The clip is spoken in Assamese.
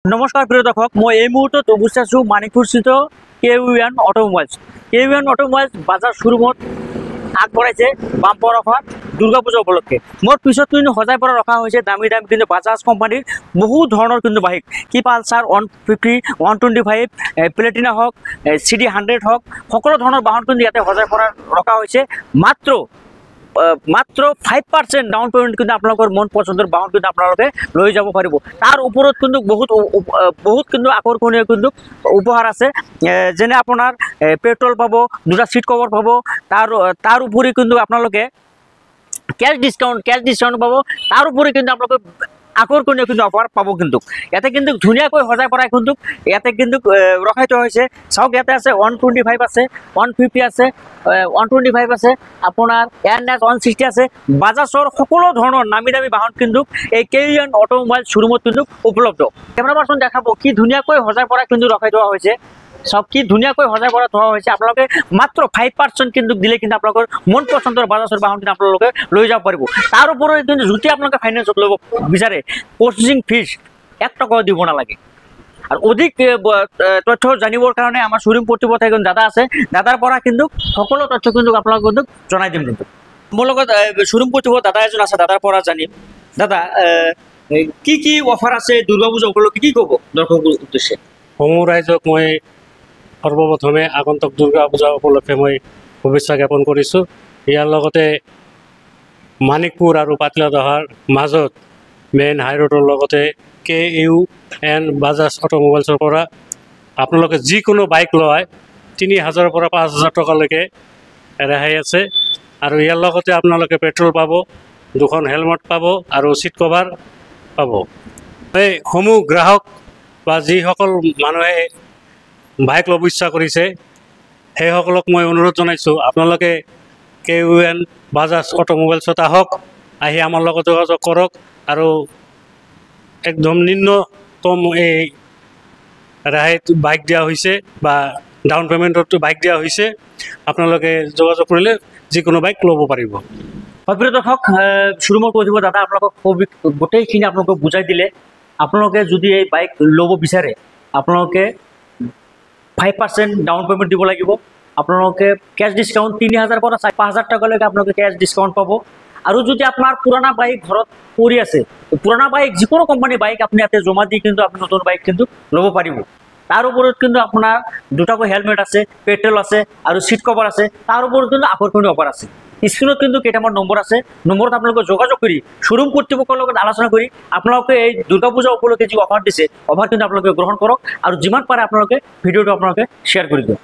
নমস্কাৰ প্ৰিয় দৰ্শক, মই এই মুহূৰ্তত উপস্থিত আছোঁ মানিকপুৰস্থিত KUN অটোমোবাইলছ। KUN অটোমোবাইলছ বাজাজ শ্বৰুমত আগবঢ়াইছে বাম্পাৰ অফাৰ দুৰ্গা পূজা উপলক্ষে। মোৰ পিছত কিন্তু সজাই পৰা ৰখা হৈছে দামী দামী কিন্তু বাজাজ কোম্পানীৰ বহু ধৰণৰ কিন্তু বাইক, কি পালচাৰ 150, 125, প্লেটিনা হওক, CD 100 হওক, সকলো ধৰণৰ বাহন কিন্তু ইয়াতে সজাই পৰা ৰখা হৈছে। মাত্ৰ 5% ডাউন পেমেণ্ট কিন্তু আপোনালোকৰ মন পচন্দৰ বাহন কিন্তু আপোনালোকে লৈ যাব পাৰিব। তাৰ ওপৰত কিন্তু বহুত কিন্তু আকৰ্ষণীয় কিন্তু উপহাৰ আছে, যেনে আপোনাৰ পেট্ৰল পাব, দুটা চিট কভাৰ পাব, তাৰ উপৰি কিন্তু আপোনালোকে কেছ ডিছকাউণ্ট পাব। তাৰ উপৰি কিন্তু আপোনালোকে আকৰ্ষণীয় কিন্তু অফাৰ পাব। কিন্তু ইয়াতে কিন্তু ধুনীয়াকৈ সজাই পৰাই কিন্তু ইয়াতে কিন্তু ৰখাই থোৱা হৈছে। চাওক, ইয়াতে আছে 125 আছে, 150 আছে, 125 আছে, আপোনাৰ NS 160 আছে। বাজাজৰ সকলো ধৰণৰ নামী দামী বাহন কিন্তু এই KUN অটোমোবাইল শ্বৰুমত কিন্তু উপলব্ধ। কেমেৰা পাৰ্চন দেখাব কি ধুনীয়াকৈ সজাই পৰাই কিন্তু ৰখাই থোৱা হৈছে। সব কি ধুনীয়াকৈ সজাই পৰা থোৱা হৈছে। আপোনালোকে মাত্ৰ 5% কিন্তু দিলে কিন্তু আপোনালোকৰ মন পচন্দৰ বাজাজৰ বাহন কিন্তু আপোনালোকে লৈ যাব পাৰিব। তাৰ ওপৰত কিন্তু যদি আপোনালোকে ফাইনেন্সত ল'ব বিচাৰে, প্ৰচেছিং ফিজ 1 টকাও দিব নালাগে। আৰু অধিক তথ্য জানিবৰ কাৰণে আমাৰ শ্বৰুম কৰ্তৃপক্ষ এজন দাদা আছে, দাদাৰ পৰা কিন্তু সকলো তথ্য কিন্তু আপোনালোকে কিন্তু জনাই দিম। কিন্তু মোৰ লগত শ্বৰুম কৰ্তৃপক্ষ দাদা এজন আছে, দাদাৰ পৰা জানিম। দাদা, কি অফাৰ আছে দুৰ্গা পূজা উপলক্ষে, কি ক'ব দৰ্শকৰ উদ্দেশ্যে? সমূহ ৰাইজক মই সৰ্বপ্ৰথমে আগন্তুক দুৰ্গা পূজা উপলক্ষে মই শুভেচ্ছা জ্ঞাপন কৰিছোঁ। ইয়াৰ লগতে মানিকপুৰ আৰু পাটলাদহাৰ মাজত মেইন হাইৰোডৰ লগতে KUN বাজাজ অটোমোবাইলছৰ পৰা আপোনালোকে যিকোনো বাইক লয় 3000 পৰা 5000 টকালৈকে ৰেহাই আছে। আৰু ইয়াৰ লগতে আপোনালোকে পেট্ৰল পাব, 2খন হেলমেট পাব আৰু চিট কভাৰ পাব। এই সমূহ গ্ৰাহক বা যিসকল মানুহে বাইক ল'ব ইচ্ছা কৰিছে সেইসকলক মই অনুৰোধ জনাইছোঁ, আপোনালোকে KUN বাজাজ অটোমোবাইলছত আহক, আহি আমাৰ লগত যোগাযোগ কৰক। আৰু একদম নিম্নতম এই ৰেহাইত বাইক দিয়া হৈছে বা ডাউন পে'মেণ্টতো বাইক দিয়া হৈছে। আপোনালোকে যোগাযোগ কৰিলে যিকোনো বাইক ল'ব পাৰিব। প্ৰিয় দৰ্শক, শ্বৰুমৰ কৰ্তৃপক্ষ দাদা আপোনালোকক গোটেইখিনি আপোনালোকক বুজাই দিলে। আপোনালোকে যদি এই বাইক ল'ব বিচাৰে, আপোনালোকে 5% ডাউন পে'মেণ্ট দিব লাগিব। আপোনালোকে কেছ ডিছকাউণ্ট 3000 পৰা 5000 টকালৈকে আপোনালোকে কেছ ডিছকাউণ্ট পাব। আৰু যদি আপোনাৰ পুৰণা বাইক ঘৰত পৰি আছে, পুৰণা বাইক যিকোনো কোম্পানীৰ বাইক আপুনি ইয়াতে জমা দি কিন্তু আপুনি নতুন বাইক কিন্তু ল'ব পাৰিব। তাৰ ওপৰত কিন্তু আপোনাৰ দুটাকৈ হেলমেট আছে, পেট্ৰল আছে আৰু চিট কভাৰ আছে। তাৰ ওপৰত কিন্তু আকৰ্ষণীয় অফাৰ আছে। স্ক্ৰীনত কিন্তু কেইটামান নম্বৰ আছে, নম্বৰত আপোনালোকে যোগাযোগ কৰি শ্বৰুম কৰ্তৃপক্ষৰ লগত আলোচনা কৰি আপোনালোকে এই দুৰ্গা পূজা উপলক্ষে যি অফাৰ দিছে, অফাৰ কিন্তু আপোনালোকে গ্ৰহণ কৰক। আৰু যিমান পাৰে আপোনালোকে ভিডিঅ'টো আপোনালোকে শ্বেয়াৰ কৰি দিয়ক।